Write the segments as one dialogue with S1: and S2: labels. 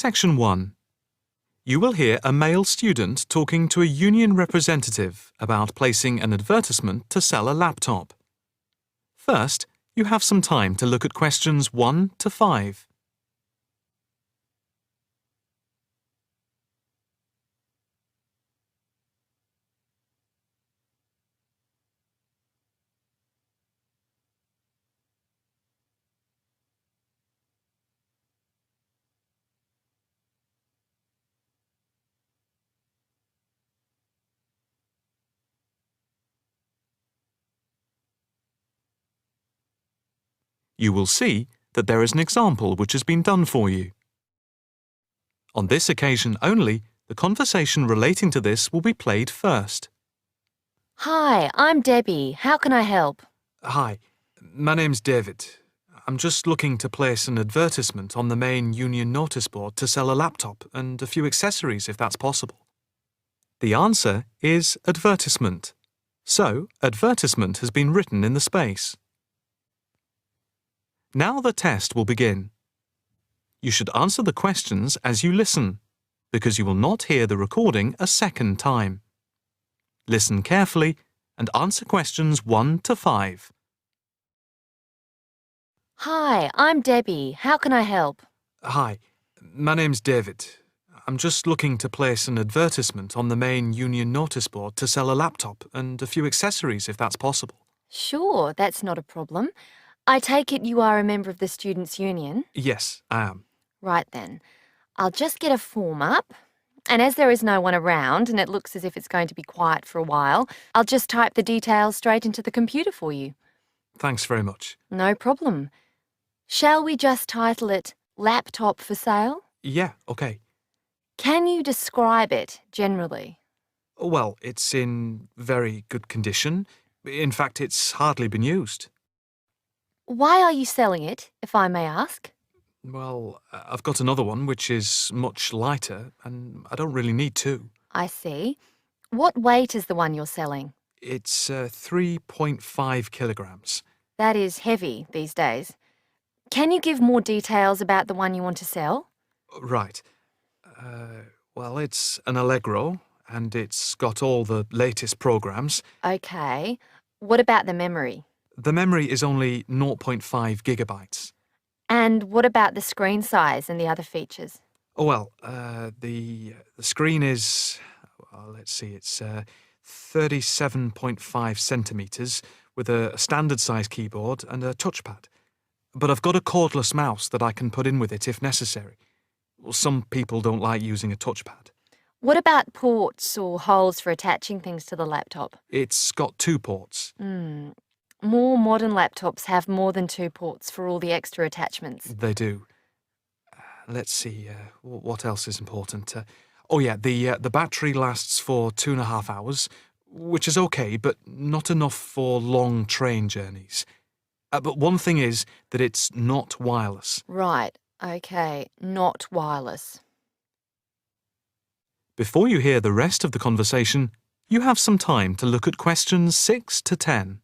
S1: Section 1. You will hear a male student talking to a union representative about placing an advertisement to sell a laptop. First, you have some time to look at questions 1 to 5. You will see that there is an example which has been done for you. On this occasion only, the conversation relating to this will be played first.
S2: Hi, I'm Debbie. How can I help?
S1: Hi, my name's David. I'm just looking to place an advertisement on the main union notice board to sell a laptop and a few accessories if that's possible. The answer is advertisement. So, advertisement has been written in the space. Now the test will begin. You should answer the questions as you listen, because you will not hear the recording a second time. Listen carefully and answer questions 1 to 5.
S2: Hi, I'm Debbie. How can I help?
S1: Hi, my name's David. I'm just looking to place an advertisement on the main union notice board to sell a laptop and a few accessories if that's possible.
S2: Sure, that's not a problem. I take it you are a member of the Students' Union?
S1: Yes, I am.
S2: Right then. I'll just get a form up. And as there is no one around and it looks as if it's going to be quiet for a while, I'll just type the details straight into the computer for you.
S1: Thanks very much.
S2: No problem. Shall we just title it Laptop for Sale?
S1: Yeah, okay.
S2: Can you describe it generally?
S1: Well, it's in very good condition. In fact, it's hardly been used.
S2: Why are you selling it, if I may ask?
S1: Well, I've got another one which is much lighter, and I don't really need two.
S2: I see. What weight is the one you're selling?
S1: It's 3.5 kilograms.
S2: That is heavy these days. Can you give more details about the one you want to sell?
S1: Right. Well, it's an Allegro, and it's got all the latest programs.
S2: Okay. What about the memory?
S1: The memory is only 0.5 gigabytes.
S2: And what about the screen size and the other features?
S1: Oh, well, the screen is, well, let's see, it's 37.5 centimetres with a standard size keyboard and a touchpad. But I've got a cordless mouse that I can put in with it if necessary. Well, some people don't like using a touchpad.
S2: What about ports or holes for attaching things to the laptop?
S1: It's got 2 ports.
S2: More modern laptops have more than 2 ports for all the extra attachments.
S1: They do. Let's see, what else is important? Oh yeah, the battery lasts for 2.5 hours, which is okay, but not enough for long train journeys. But one thing is that it's not wireless.
S2: Right, okay, not wireless.
S1: Before you hear the rest of the conversation, you have some time to look at questions 6 to 10.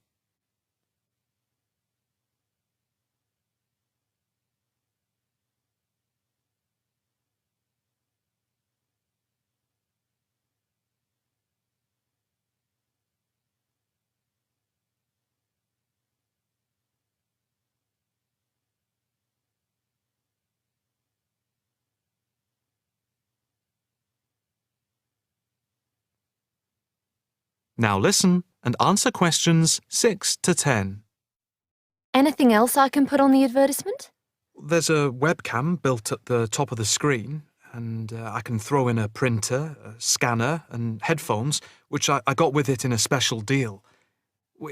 S1: Now listen and answer questions 6 to 10.
S2: Anything else I can put on the advertisement?
S1: There's a webcam built at the top of the screen, and I can throw in a printer, a scanner, and headphones, which I got with it in a special deal.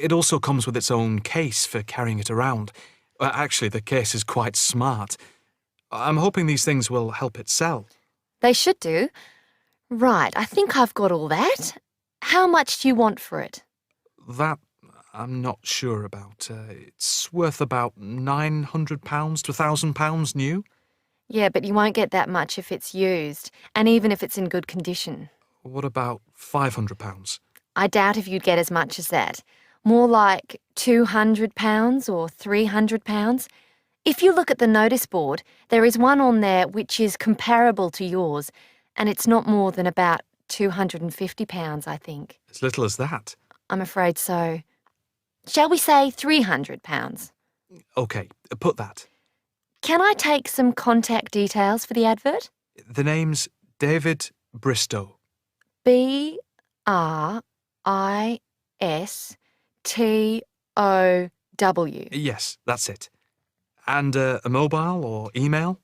S1: It also comes with its own case for carrying it around. Actually, the case is quite smart. I'm hoping these things will help it sell.
S2: They should do. Right, I think I've got all that. How much do you want for it?
S1: That I'm not sure about. It's worth about £900 to £1,000 new.
S2: Yeah, but you won't get that much if it's used, and even if it's in good condition.
S1: What about £500?
S2: I doubt if you'd get as much as that. More like £200 or £300. If you look at the notice board, there is one on there which is comparable to yours, and it's not more than about £250, I think.
S1: As little as that.
S2: I'm afraid so. Shall we say £300?
S1: OK, put that.
S2: Can I take some contact details for the advert?
S1: The name's David Bristow.
S2: Bristow.
S1: Yes, that's it. And a mobile or email?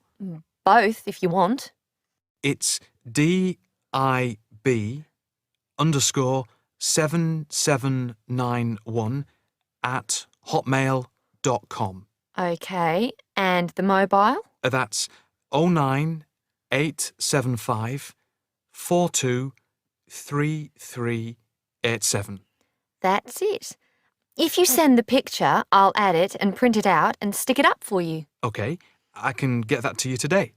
S2: Both, if you want.
S1: It's DIB7791@hotmail.com.
S2: OK, and the mobile?
S1: That's 09875 423387.
S2: That's it. If you send the picture, I'll add it and print it out and stick it up for you.
S1: OK, I can get that to you today.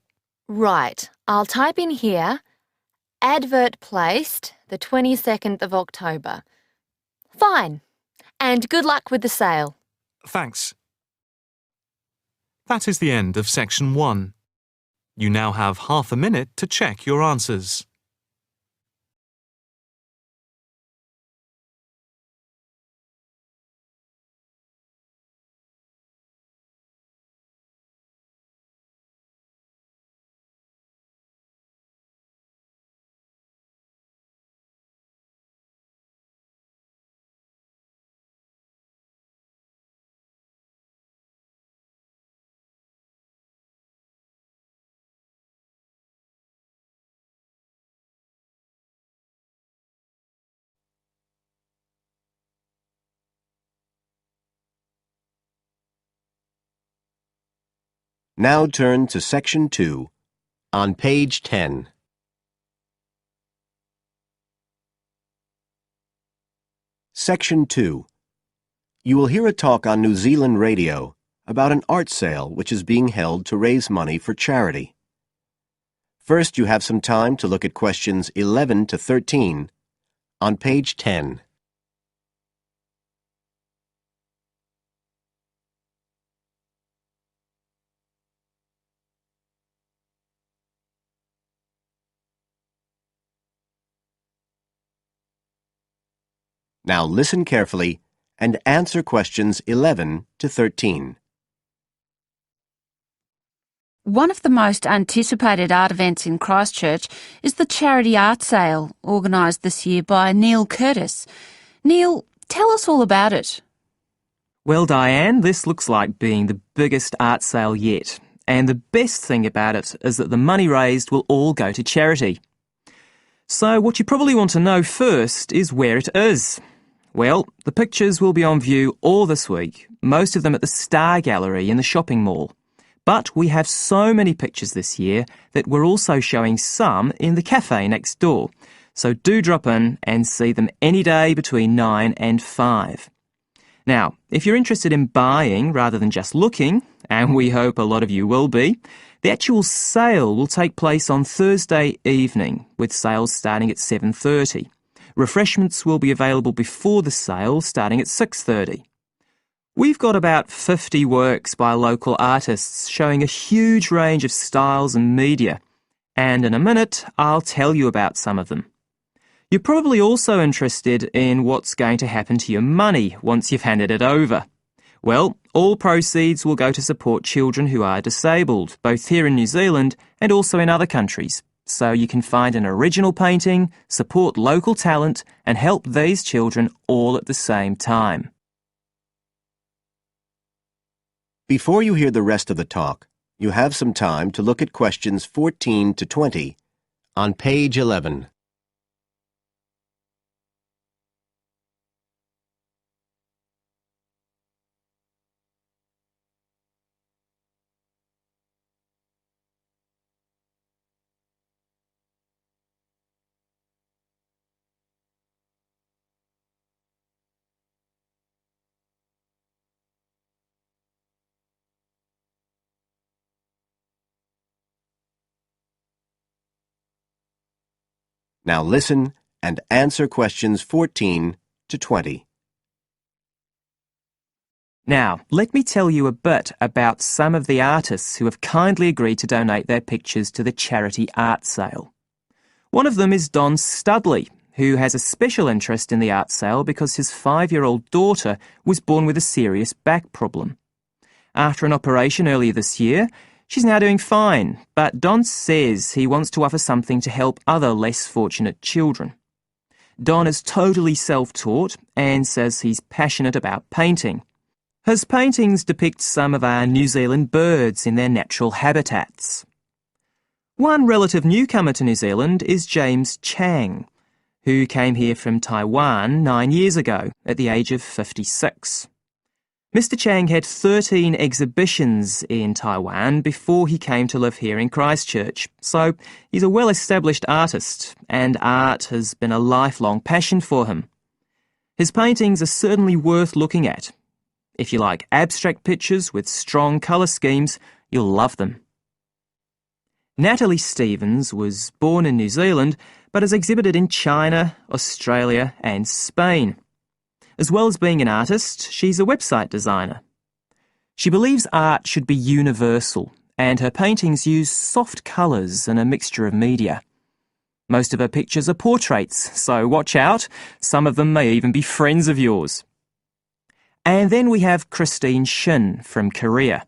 S2: Right, I'll type in here, advert placed the 22nd of October. Fine. And good luck with the sale.
S1: Thanks. That is the end of section 1. You now have half a minute to check your answers.
S3: Now turn to Section 2 on page 10. Section 2. You will hear a talk on New Zealand radio about an art sale which is being held to raise money for charity. First, you have some time to look at questions 11 to 13 on page 10. Now listen carefully and answer questions 11 to 13.
S4: One of the most anticipated art events in Christchurch is the charity art sale organised this year by Neil Curtis. Neil, tell us all about it.
S5: Well, Diane, this looks like being the biggest art sale yet. And the best thing about it is that the money raised will all go to charity. So what you probably want to know first is where it is. Well, the pictures will be on view all this week, most of them at the Star Gallery in the shopping mall. But we have so many pictures this year that we're also showing some in the cafe next door. So do drop in and see them any day between 9 and 5. Now, if you're interested in buying rather than just looking, and we hope a lot of you will be, the actual sale will take place on Thursday evening, with sales starting at 7:30. Refreshments will be available before the sale, starting at 6:30. We've got about 50 works by local artists showing a huge range of styles and media, and in a minute I'll tell you about some of them. You're probably also interested in what's going to happen to your money once you've handed it over. Well, all proceeds will go to support children who are disabled, both here in New Zealand and also in other countries. So you can find an original painting, support local talent, and help these children all at the same time.
S3: Before you hear the rest of the talk, you have some time to look at questions 14 to 20 on page 11. Now listen and answer questions 14 to 20.
S5: Now, let me tell you a bit about some of the artists who have kindly agreed to donate their pictures to the charity art sale. One of them is Don Studley, who has a special interest in the art sale because his 5-year-old daughter was born with a serious back problem. After an operation earlier this year, she's now doing fine, but Don says he wants to offer something to help other less fortunate children. Don is totally self-taught and says he's passionate about painting. His paintings depict some of our New Zealand birds in their natural habitats. One relative newcomer to New Zealand is James Chang, who came here from Taiwan 9 years ago at the age of 56. Mr. Chang had 13 exhibitions in Taiwan before he came to live here in Christchurch, so he's a well-established artist, and art has been a lifelong passion for him. His paintings are certainly worth looking at. If you like abstract pictures with strong colour schemes, you'll love them. Natalie Stevens was born in New Zealand, but has exhibited in China, Australia and Spain. As well as being an artist, she's a website designer. She believes art should be universal, and her paintings use soft colours and a mixture of media. Most of her pictures are portraits, so watch out, some of them may even be friends of yours. And then we have Christine Shin from Korea.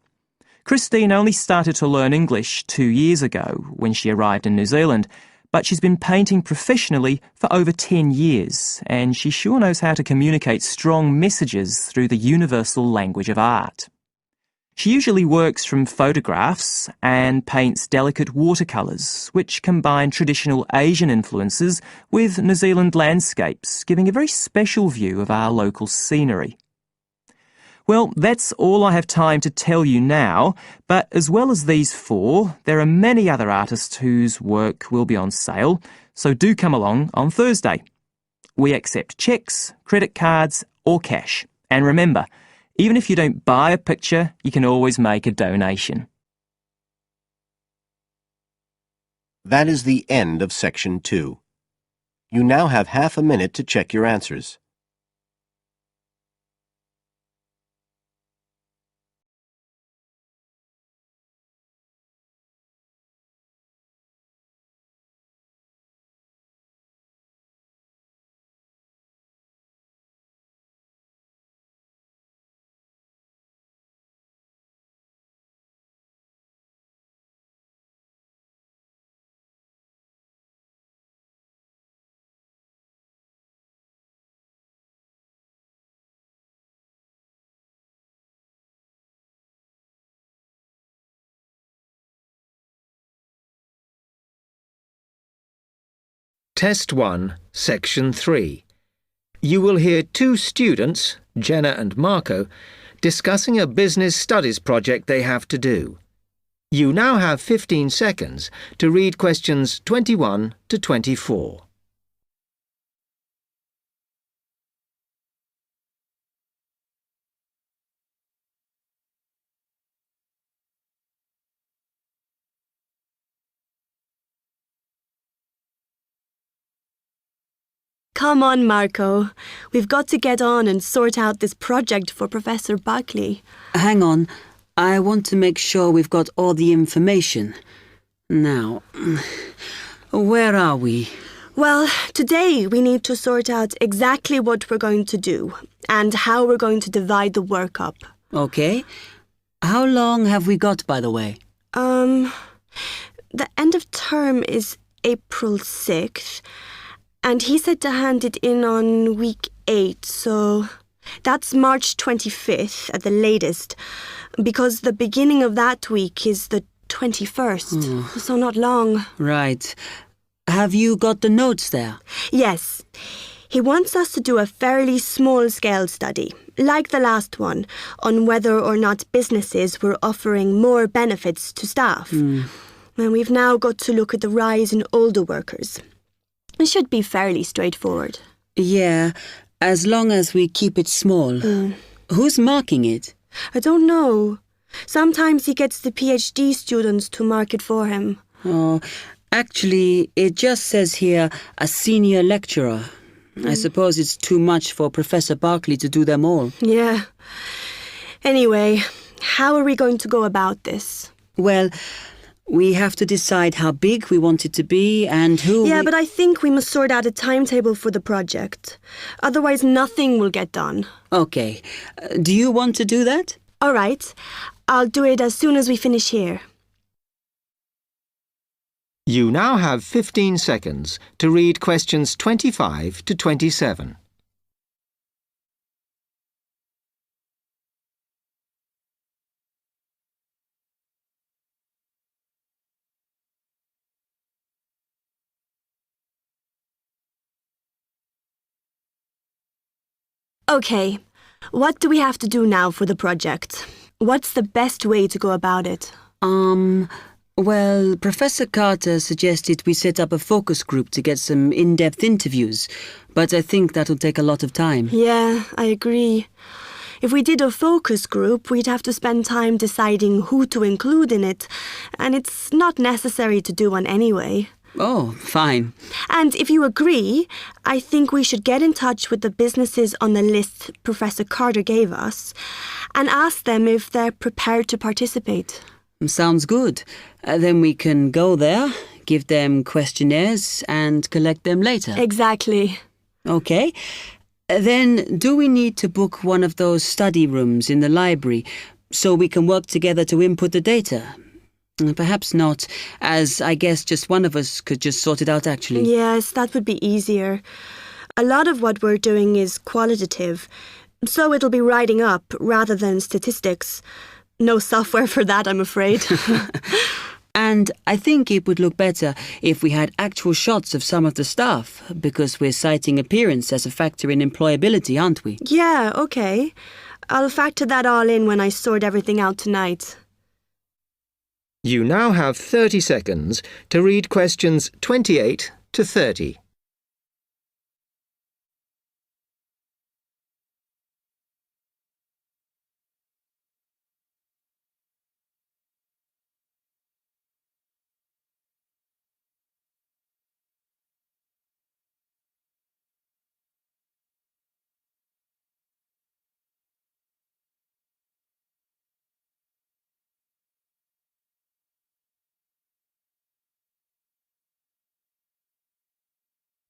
S5: Christine only started to learn English 2 years ago when she arrived in New Zealand, but she's been painting professionally for over 10 years, and she sure knows how to communicate strong messages through the universal language of art. She usually works from photographs and paints delicate watercolours, which combine traditional Asian influences with New Zealand landscapes, giving a very special view of our local scenery. Well, that's all I have time to tell you now, but as well as these 4, there are many other artists whose work will be on sale, so do come along on Thursday. We accept cheques, credit cards or cash. And remember, even if you don't buy a picture, you can always make a donation.
S3: That is the end of section 2. You now have half a minute to check your answers.
S6: Test 1, Section 3. You will hear 2 students, Jenna and Marco, discussing a business studies project they have to do. You now have 15 seconds to read questions 21 to 24.
S7: Come on, Marco. We've got to get on and sort out this project for Professor Buckley.
S8: Hang on. I want to make sure we've got all the information. Now, where are we?
S7: Well, today we need to sort out exactly what we're going to do and how we're going to divide the work up.
S8: Okay. How long have we got, by the way?
S7: The end of term is April 6th. And he said to hand it in on week 8, so that's March 25th at the latest, because the beginning of that week is the 21st, so not long.
S8: Right. Have you got the notes there?
S7: Yes. He wants us to do a fairly small-scale study, like the last one, on whether or not businesses were offering more benefits to staff. And we've now got to look at the rise in older workers. It should be fairly straightforward.
S8: Yeah, as long as we keep it small. Who's marking it?
S7: I don't know. Sometimes he gets the PhD students to mark it for him.
S8: Oh, actually, it just says here, a senior lecturer. I suppose it's too much for Professor Barclay to do them all.
S7: Yeah. Anyway, how are we going to go about this?
S8: Well, we have to decide how big we want it to be and who.
S7: Yeah, but I think we must sort out a timetable for the project. Otherwise, nothing will get done.
S8: Okay. Do you want to do that?
S7: All right. I'll do it as soon as we finish here.
S6: You now have 15 seconds to read questions 25 to 27.
S7: Okay. What do we have to do now for the project? What's the best way to go about it?
S8: Well, Professor Carter suggested we set up a focus group to get some in-depth interviews, but I think that'll take a lot of time.
S7: Yeah, I agree. If we did a focus group, we'd have to spend time deciding who to include in it, and it's not necessary to do one anyway.
S8: Oh, fine.
S7: And if you agree, I think we should get in touch with the businesses on the list Professor Carter gave us and ask them if they're prepared to participate.
S8: Sounds good. Then we can go there, give them questionnaires and collect them later.
S7: Exactly.
S8: Okay. Then do we need to book one of those study rooms in the library so we can work together to input the data? Perhaps not, as I guess just one of us could just sort it out actually.
S7: Yes, that would be easier. A lot of what we're doing is qualitative, so it'll be writing up rather than statistics. No software for that, I'm afraid.
S8: And I think it would look better if we had actual shots of some of the staff, because we're citing appearance as a factor in employability, aren't we?
S7: Yeah, okay. I'll factor that all in when I sort everything out tonight.
S6: You now have 30 seconds to read questions 28 to 30.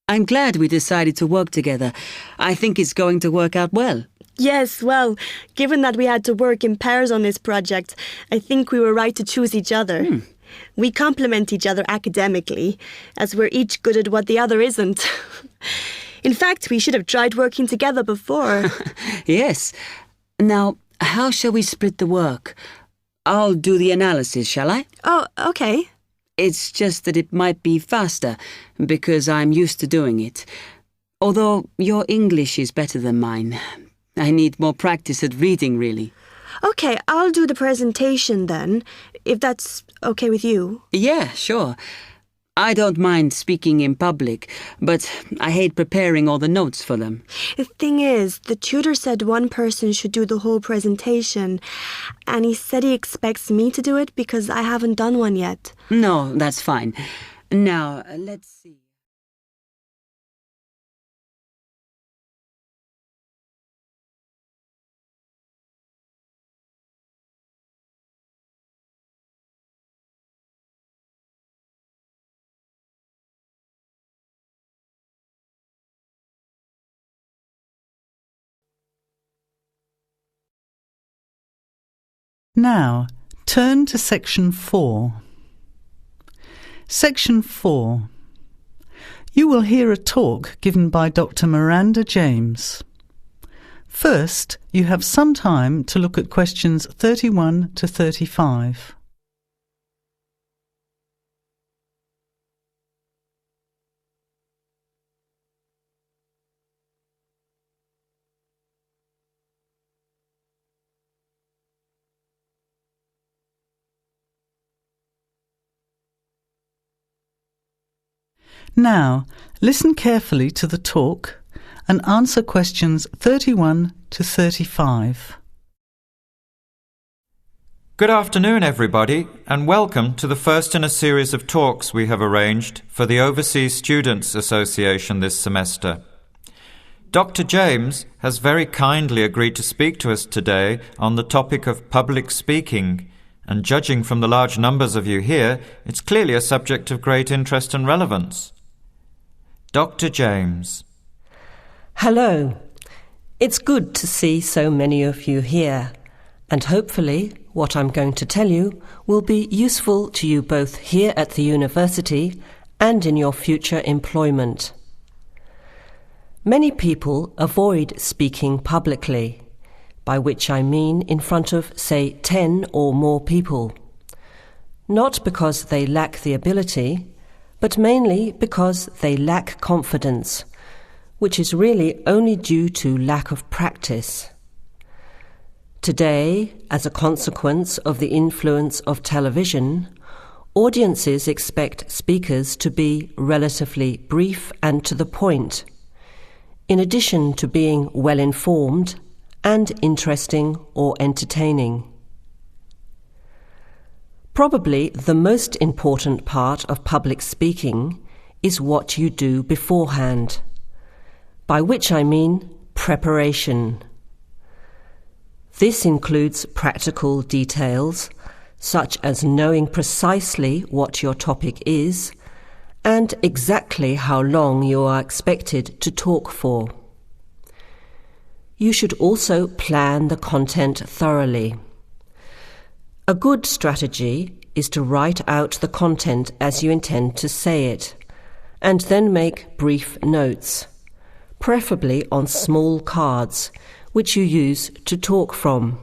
S8: I'm glad we decided to work together. I think it's going to work out well.
S7: Yes, well, given that we had to work in pairs on this project, I think we were right to choose each other. We complement each other academically, as we're each good at what the other isn't. In fact, we should have tried working together before.
S8: Yes. Now, how shall we split the work? I'll do the analysis, shall I?
S7: Oh, okay.
S8: It's just that it might be faster, because I'm used to doing it. Although your English is better than mine. I need more practice at reading, really.
S7: Okay, I'll do the presentation then, if that's okay with you.
S8: Yeah, sure. I don't mind speaking in public, but I hate preparing all the notes for them.
S7: The thing is, the tutor said one person should do the whole presentation, and he said he expects me to do it because I haven't done one yet.
S8: No, that's fine. Now, let's see.
S9: Now, turn to Section 4. Section 4. You will hear a talk given by Dr. Miranda James. First, you have some time to look at questions 31 to 35. Now, listen carefully to the talk and answer questions 31 to 35.
S10: Good afternoon, everybody, and welcome to the first in a series of talks we have arranged for the Overseas Students Association this semester. Dr. James has very kindly agreed to speak to us today on the topic of public speaking, and judging from the large numbers of you here, it's clearly a subject of great interest and relevance. Dr. James.
S11: Hello. It's good to see so many of you here, and hopefully what I'm going to tell you will be useful to you both here at the university and in your future employment. Many people avoid speaking publicly, by which I mean in front of, say, 10 or more people. Not because they lack the ability, but mainly because they lack confidence, which is really only due to lack of practice. Today, as a consequence of the influence of television, audiences expect speakers to be relatively brief and to the point, in addition to being well-informed and interesting or entertaining. Probably the most important part of public speaking is what you do beforehand, by which I mean preparation. This includes practical details, such as knowing precisely what your topic is and exactly how long you are expected to talk for. You should also plan the content thoroughly. A good strategy is to write out the content as you intend to say it, and then make brief notes, preferably on small cards, which you use to talk from.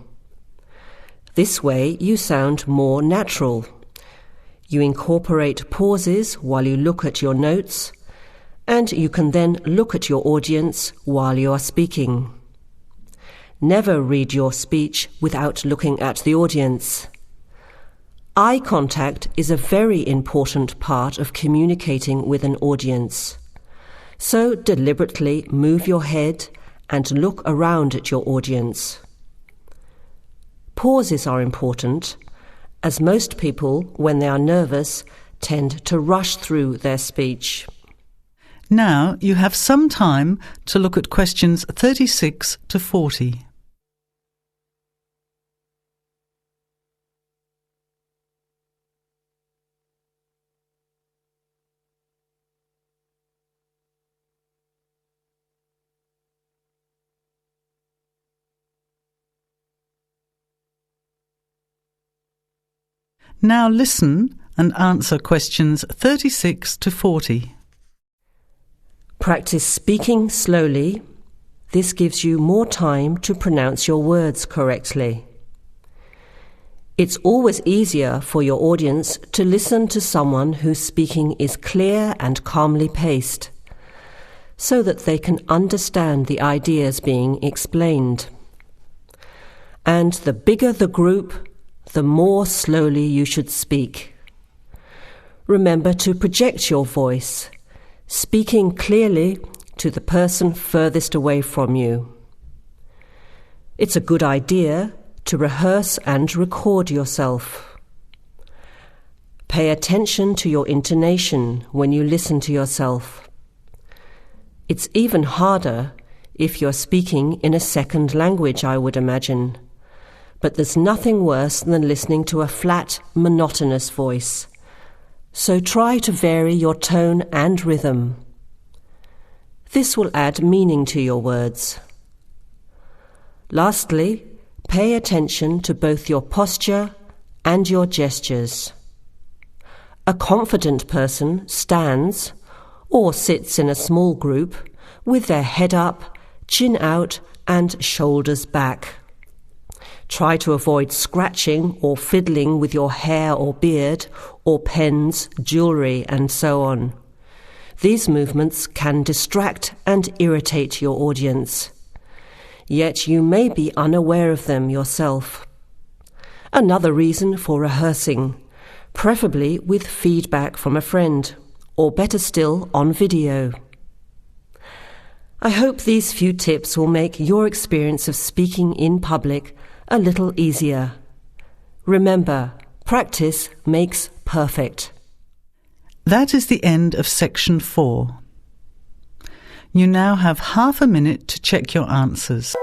S11: This way you sound more natural. You incorporate pauses while you look at your notes, and you can then look at your audience while you are speaking. Never read your speech without looking at the audience. Eye contact is a very important part of communicating with an audience. So deliberately move your head and look around at your audience. Pauses are important, as most people, when they are nervous, tend to rush through their speech.
S9: Now you have some time to look at questions 36 to 40. Now listen and answer questions 36 to 40.
S11: Practice speaking slowly. This gives you more time to pronounce your words correctly. It's always easier for your audience to listen to someone whose speaking is clear and calmly paced, so that they can understand the ideas being explained. And the bigger the group, the more slowly you should speak. Remember to project your voice, speaking clearly to the person furthest away from you. It's a good idea to rehearse and record yourself. Pay attention to your intonation when you listen to yourself. It's even harder if you're speaking in a second language, I would imagine. But there's nothing worse than listening to a flat, monotonous voice. So try to vary your tone and rhythm. This will add meaning to your words. Lastly, pay attention to both your posture and your gestures. A confident person stands or sits in a small group with their head up, chin out, and shoulders back. Try to avoid scratching or fiddling with your hair or beard, or pens, jewellery, and so on. These movements can distract and irritate your audience. Yet you may be unaware of them yourself. Another reason for rehearsing, preferably with feedback from a friend, or better still, on video. I hope these few tips will make your experience of speaking in public a little easier. Remember, practice makes perfect.
S9: That is the end of section 4. You now have half a minute to check your answers.